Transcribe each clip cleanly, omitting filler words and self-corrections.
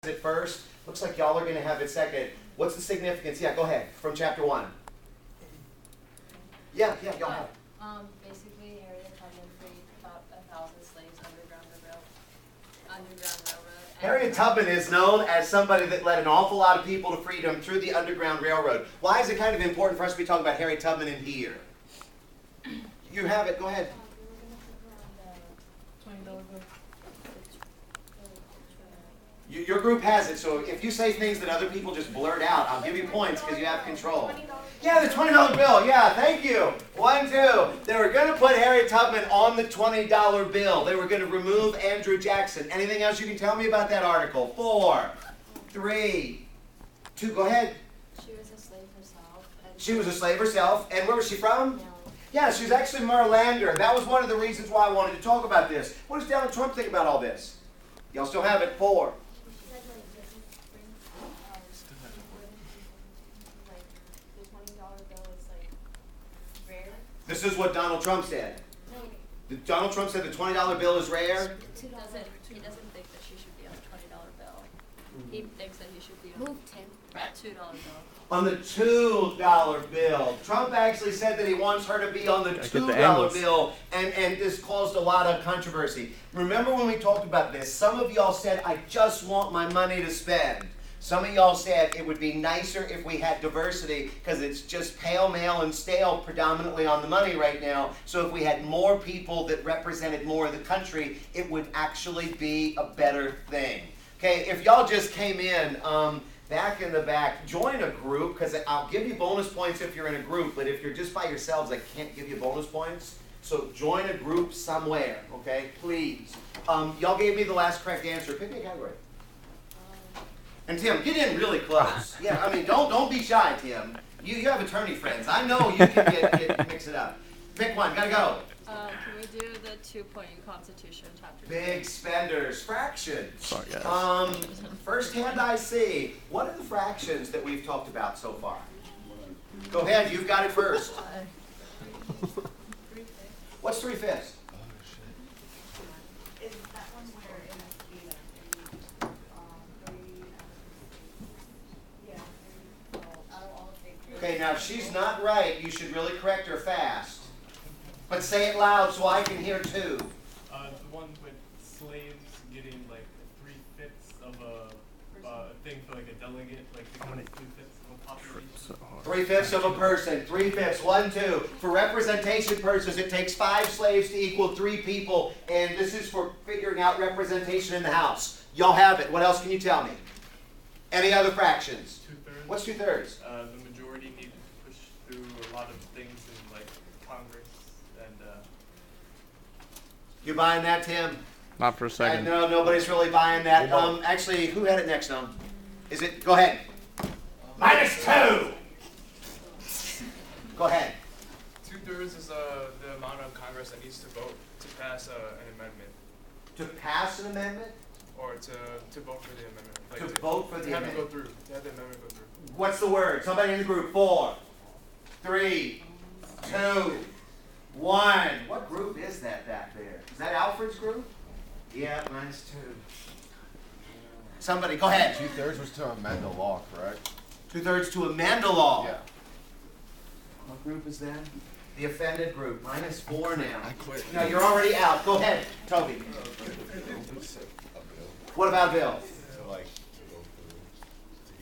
it first. Looks like y'all are going to have it second. What's the significance? Yeah, go ahead. From chapter 1. Yeah, y'all have it. Basically, Harriet Tubman freed about 1,000 slaves Underground Railroad. Harriet Tubman is known as somebody that led an awful lot of people to freedom through the Underground Railroad. Why is it kind of important for us to be talking about Harriet Tubman in here? You have it. Go ahead. Your group has it, so if you say things that other people just blurt out, I'll give you points because you have control. Yeah, the $20 bill. Yeah, thank you. 1, 2. They were going to put Harriet Tubman on the $20 bill. They were going to remove Andrew Jackson. Anything else you can tell me about that article? 4, 3, 2. Go ahead. She was a slave herself. She was a slave herself. And where was she from? Yeah, she was actually Marylander. That was one of the reasons why I wanted to talk about this. What does Donald Trump think about all this? Y'all still have it? 4. This is what Donald Trump said. Donald Trump said the $20 bill is rare. He doesn't think that she should be on the $20 bill. He thinks that he should be on the $2 bill. On the $2 bill. Trump actually said that he wants her to be on the $2 bill, and this caused a lot of controversy. Remember when we talked about this, some of y'all said, I just want my money to spend. Some of y'all said it would be nicer if we had diversity because it's just pale, male, and stale predominantly on the money right now. So if we had more people that represented more of the country, it would actually be a better thing. Okay, if y'all just came in, back in the back, join a group because I'll give you bonus points if you're in a group, but if you're just by yourselves, I can't give you bonus points. So join a group somewhere, okay, please. Y'all gave me the last correct answer. Pick me a category. And Tim, get in really close. Yeah, I mean, don't be shy, Tim. You have attorney friends. I know you can mix it up. Pick one. Gotta go. Can we do the 2-point Constitution chapter? Big spenders. Fractions. Sorry, guys. First hand I see. What are the fractions that we've talked about so far? Go ahead. You've got it first. What's 3/5? Okay, now if she's not right, you should really correct her fast. But say it loud so I can hear too. The one with slaves getting like 3/5 of a thing for like a delegate, like they count 3/5 of a population. 3/5 of a person. 3/5. 1, 2. For representation purposes, it takes 5 slaves to equal 3 people, and this is for figuring out representation in the House. Y'all have it. What else can you tell me? Any other fractions? 2/3. What's 2/3? The majority need to push through a lot of things in like Congress and. You buying that, Tim? Not for a second. No, nobody's really buying that. Actually, who had it next? Is it? Go ahead. -2. Go ahead. 2/3 is the amount of Congress that needs to vote to pass an amendment. To pass an amendment? Or to vote for the amendment. Like To vote for the amendment. amendment. To have the amendment go through. What's the word? Somebody in the group. 4, 3, 2, 1. What group is that back there? Is that Alfred's group? Yeah, -2. Somebody, go ahead. 2/3 was to amend the law, correct? 2/3 to amend a law. Yeah. What group is that? The offended group. -4 now. I quit. No, you're already out. Go ahead, Toby. What about Bill?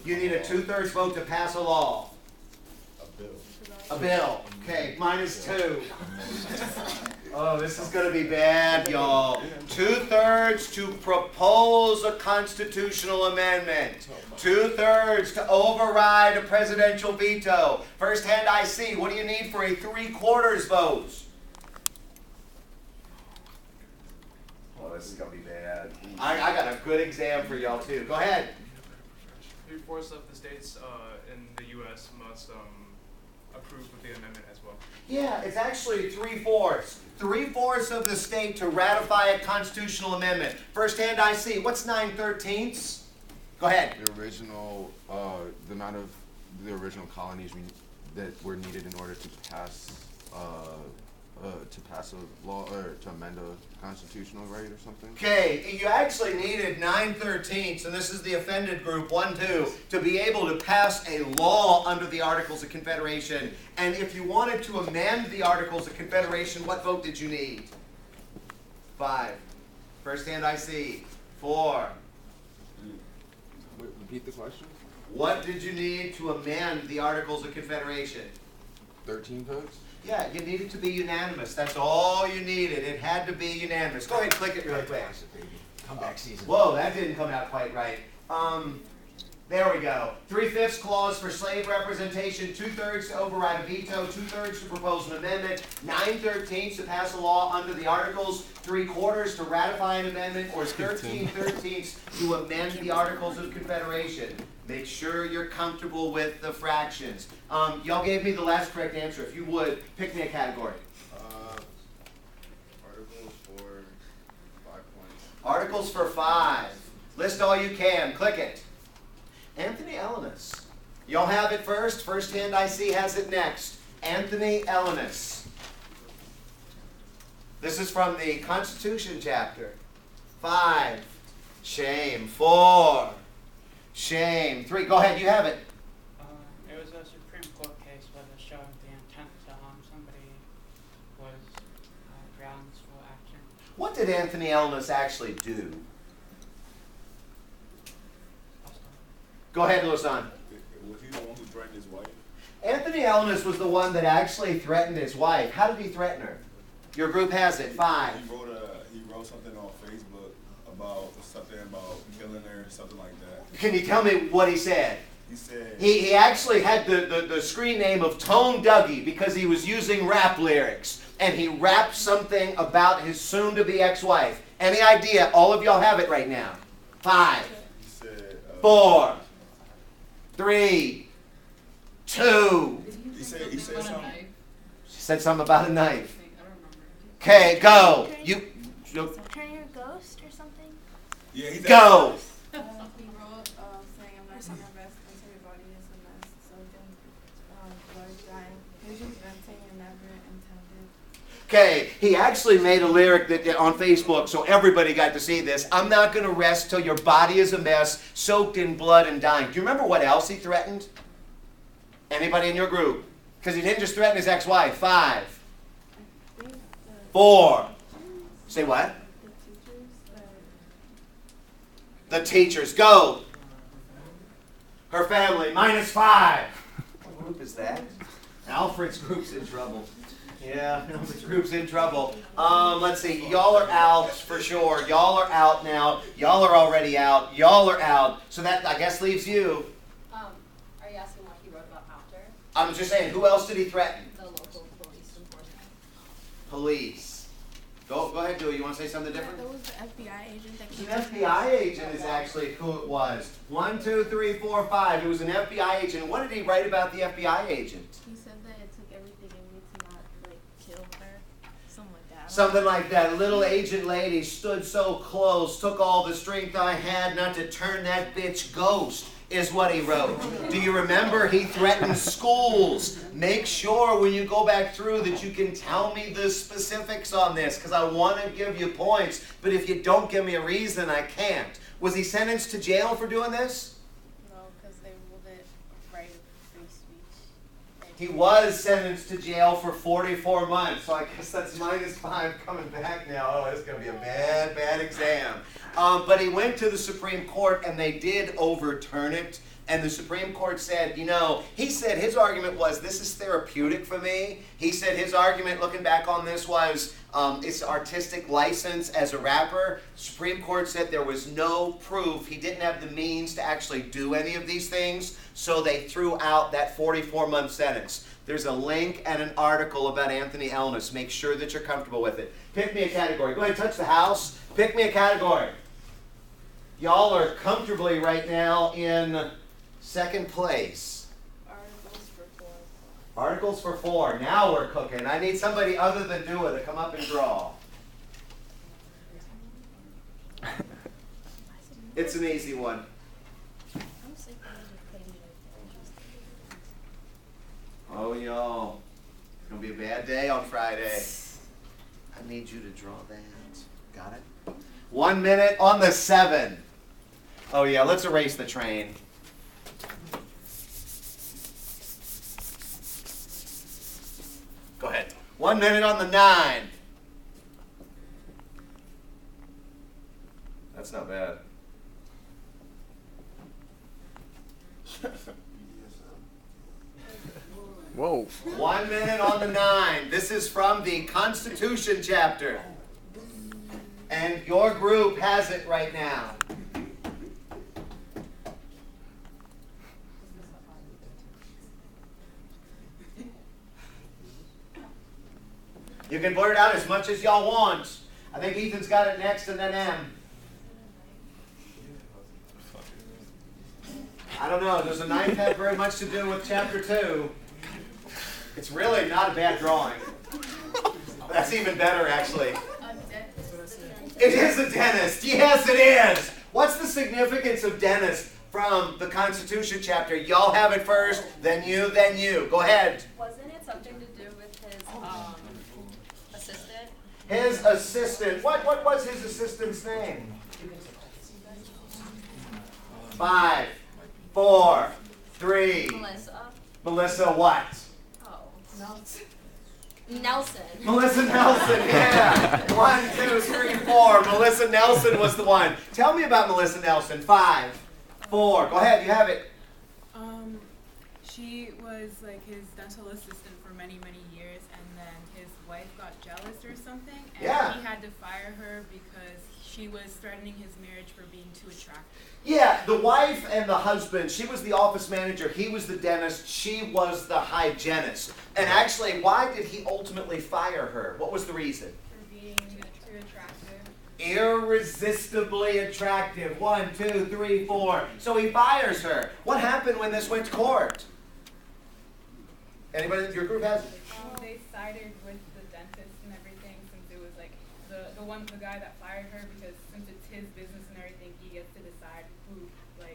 You need a 2/3 vote to pass a law. A bill. Okay, -2. Oh, this is going to be bad, y'all. 2/3 to propose a constitutional amendment. 2/3 to override a presidential veto. First hand I see. What do you need for a 3/4 vote? Oh, this is going to be bad. I got a good exam for y'all, too. Go ahead. 3/4 of the states in the U.S. must approve of the amendment as well. Yeah, it's actually 3/4. 3/4 of the state to ratify a constitutional amendment. First hand I see. What's 9/13? Go ahead. The original, the amount of the original colonies that were needed in order to pass to pass a law or to amend a constitutional right or something? Okay, you actually needed 9/13, and this is the offended group, 1-2, to be able to pass a law under the Articles of Confederation. And if you wanted to amend the Articles of Confederation, what vote did you need? 5. First hand I see. 4. Repeat the question. What did you need to amend the Articles of Confederation? 13 votes? Yeah, you needed to be unanimous. That's all you needed. It had to be unanimous. Go ahead, click it really quick. Comeback season. Whoa, that didn't come out quite right. There we go. 3/5 clause for slave representation, 2/3 to override a veto, 2/3 to propose an amendment, 9/13 to pass a law under the Articles, 3/4 to ratify an amendment, or 13/13 to amend the Articles of Confederation. Make sure you're comfortable with the fractions. Y'all gave me the last correct answer. If you would, pick me a category. Articles for 5 points. Articles for 5. List all you can. Click it. Anthony Ellenis. Y'all have it first. First hand I see has it next. Anthony Ellenis. This is from the Constitution chapter. 5. Shame. 4. Shame. 3. Go ahead. You have it. It was a Supreme Court case where they showed the intent to harm somebody was grounds for action. What did Anthony Ellenis actually do? Go ahead, Lusan. Was he the one who threatened his wife? Anthony Ellenis was the one that actually threatened his wife. How did he threaten her? Your group has it. 5. He wrote something on Facebook about something about killing her, something like that. Can you tell me what he said? He said He actually had the screen name of Tone Dougie because he was using rap lyrics. And he rapped something about his soon-to-be ex-wife. Any idea? All of y'all have it right now. 5. he said 4. 3. 2. he said something. She said something about a knife. Okay, go. You Turn your ghost or something? Yeah, he said go. He wrote saying I'm not doing my best and everybody is a mess. So then blood dying. He was just venting and never intended. Okay, he actually made a lyric that on Facebook, so everybody got to see this. I'm not going to rest till your body is a mess, soaked in blood and dying. Do you remember what else he threatened? Anybody in your group? Because he didn't just threaten his ex-wife. 5. 4. Say what? The teachers. Go. Her family. -5. What group is that? Alfred's group's in trouble. Yeah, Alfred's group's in trouble. Let's see. Y'all are out for sure. Y'all are out now. Y'all are already out. Y'all are out. So that, I guess, leaves you. Are you asking what he wrote about after? I'm just saying, who else did he threaten? The local police enforcement. Police. Go ahead, Dewey. You want to say something different? That was the FBI agent that An came. FBI agent is actually who it was. 1, 2, 3, 4, 5. It was an FBI agent. What did he write about the FBI agent? He said that it took everything in me to not kill her. Something like that. Something like that. Little agent lady stood so close, took all the strength I had not to turn that bitch ghost, is what he wrote. Do you remember? He threatened schools. Make sure when you go back through that you can tell me the specifics on this, because I want to give you points, but if you don't give me a reason, I can't. Was he sentenced to jail for doing this? No, because they ruled it right of free speech. He was sentenced to jail for 44 months, so I guess that's -5 coming back now. Oh, it's going to be a bad, bad exam. But he went to the Supreme Court, and they did overturn it. And the Supreme Court said, he said his argument was, this is therapeutic for me. He said his argument, looking back on this, was it's artistic license as a rapper. Supreme Court said there was no proof. He didn't have the means to actually do any of these things, so they threw out that 44-month sentence. There's a link and an article about Anthony Ellenis. Make sure that you're comfortable with it. Pick me a category. Go ahead, touch the house. Pick me a category. Y'all are comfortably right now in second place. Articles for 4. Articles for 4. Now we're cooking. I need somebody other than Dua to come up and draw. It's an easy one. Oh, y'all. It's going to be a bad day on Friday. I need you to draw that. Got it? 1 minute on the 7. Oh yeah, let's erase the train. Go ahead. 1 minute on the 9. That's not bad. Whoa. 1 minute on the 9. This is from the Constitution chapter. And your group has it right now. You can blurt out as much as y'all want. I think Ethan's got it next and then M. I don't know. Does the 9th have very much to do with chapter 2? It's really not a bad drawing. That's even better, actually. It is a dentist. Yes, it is. What's the significance of dentist from the Constitution chapter? Y'all have it first, then you, then you. Go ahead. Wasn't it something to do with his assistant? His assistant. What was his assistant's name? 5, 4, 3. Melissa? Melissa what? Oh. Nelson. Melissa Nelson, yeah. 1, 2, 3, 4. Melissa Nelson was the one. Tell me about Melissa Nelson. 5, 4. Go ahead, you have it. She was like his dental assistant for many, many years, and then his wife got jealous or something, and Yeah. he had to fire her because she was threatening his marriage for being too attractive. Yeah, the wife and the husband, she was the office manager, he was the dentist, she was the hygienist. And actually, why did he ultimately fire her? What was the reason? For being too attractive. Irresistibly attractive. 1, 2, 3, 4. So he fires her. What happened when this went to court? Anybody in your group has it? They sided with the dentist and everything, since it was like the guy that fired her, because since it's his business and everything, he gets to decide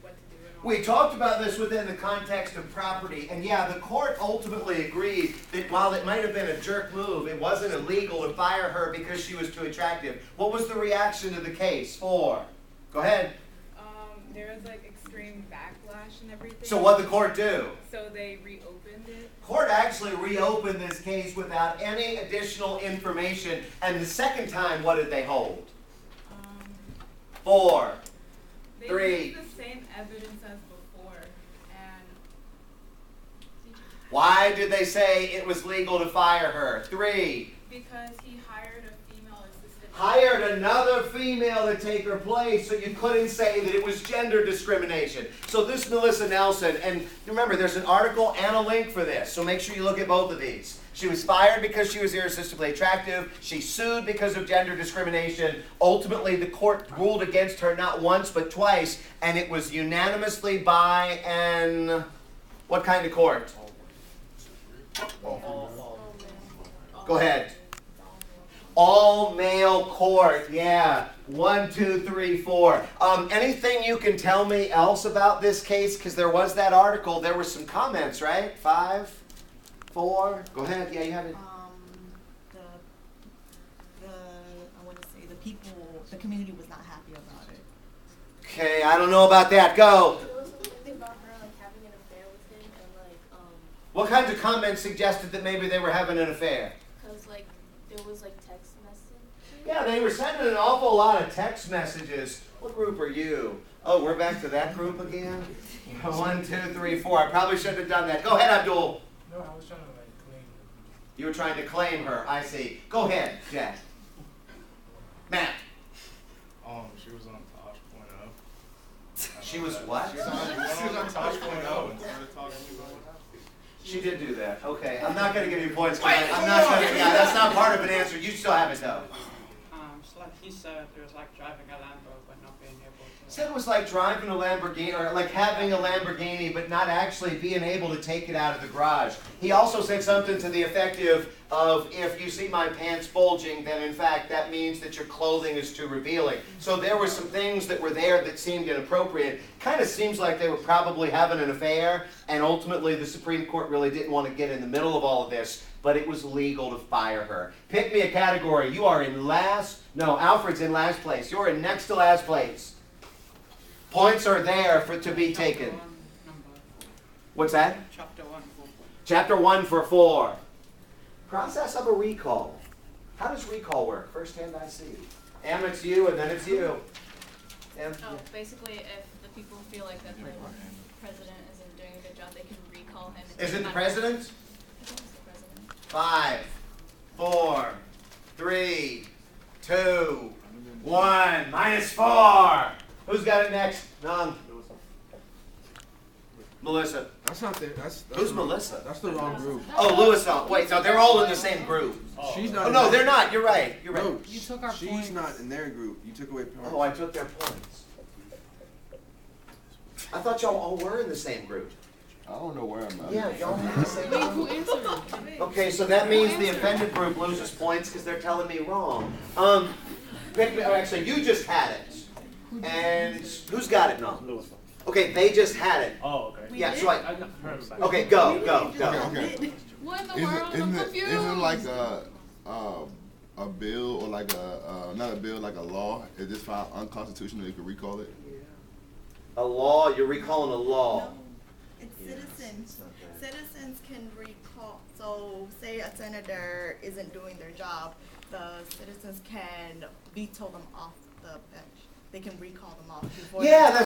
what to do and all. We talked about this within the context of property, and yeah, the court ultimately agreed that while it might have been a jerk move, it wasn't illegal to fire her because she was too attractive. What was the reaction to the case? 4. Go ahead. There was like extreme backlash and everything. So what did the court do? So they reopened it. Court actually reopened this case without any additional information, and the second time, what did they hold? 4, They 3. used the same evidence as before, and Why did they say it was legal to fire her? 3. because he hired a female assistant. Hired another female to take her place, so you couldn't say that it was gender discrimination. So this Melissa Nelson, and remember, there's an article and a link for this, so make sure you look at both of these. She was fired because she was irresistibly attractive. She sued because of gender discrimination. Ultimately, the court ruled against her not once but twice, and it was unanimously by an... what kind of court? Go ahead. All-male court, yeah. 1, 2, 3, 4. Anything you can tell me else about this case? Because there was that article. There were some comments, right? 5, 4. Go ahead. Yeah, you have it. I want to say the community was not happy about it. Okay, I don't know about that. Go. There was something about her like having an affair with him and like What kinds of comments suggested that maybe they were having an affair? because like there was like text message. Yeah, they were sending an awful lot of text messages. What group are you? Oh, we're back to that group again? 1, 2, 3, 4. I probably shouldn't have done that. Go ahead, Abdul. No, I was trying to like claim. You were trying to claim her. I see. Go ahead, Jack. Matt. She was on Tosh.0. She was what? She was on Tosh.0 and started talking about what happened. She did do that. Okay, I'm not going to give you points. I'm not going to. Yeah, that's not part of an answer. You still have it though. He said it was like driving a Lambo but not being able to. Said it was like driving a Lamborghini, or like having a Lamborghini, but not actually being able to take it out of the garage. He also said something to the effect of if you see my pants bulging, then in fact that means that your clothing is too revealing. So there were some things that were there that seemed inappropriate. Kind of seems like they were probably having an affair, and ultimately the Supreme Court really didn't want to get in the middle of all of this, but it was legal to fire her. Pick me a category. You are in last, no, Alfred's in last place. You're in next to last place. Points are there to be taken. Chapter 1, number 4. What's that? Chapter 1, 4. Chapter 1 for 4. Process of a recall. How does recall work? First hand I see. Em, it's you, and then it's you. Em? Oh, basically, if the people feel like that the president isn't doing a good job, they can recall him. Is it the president? I think it's the president. 5, 4, 3, 2, 1. -4. Who's got it next? None. Melissa. That's not there. That's Who's the- Melissa? That's the wrong group. Oh, Lewis. Wait, no, they're all in the same group. She's not. Oh, in no, that- they're not. You're right. You're right. No, You took our she's points. not in their group. You took away points. Oh, I took their points. I thought y'all all were in the same group. I don't know where I'm at. Yeah, y'all in the same Wait, who group. answered? Okay, so that means the offended group loses points because they're telling me wrong. Actually, you just had it. And who's got it now? Okay, they just had it. Oh, okay. Yeah, so I, I got heard about it. okay, go. Okay. What in the Isn't, world? I'm isn't, it, confused. isn't it like a bill or like not a bill, like a law? Is this found unconstitutional? You can recall it. A law, you're recalling a law. No, it's citizens. Citizens can recall, so say a senator isn't doing their job, the citizens can veto them off the bench. They can recall them off before. Yeah, that's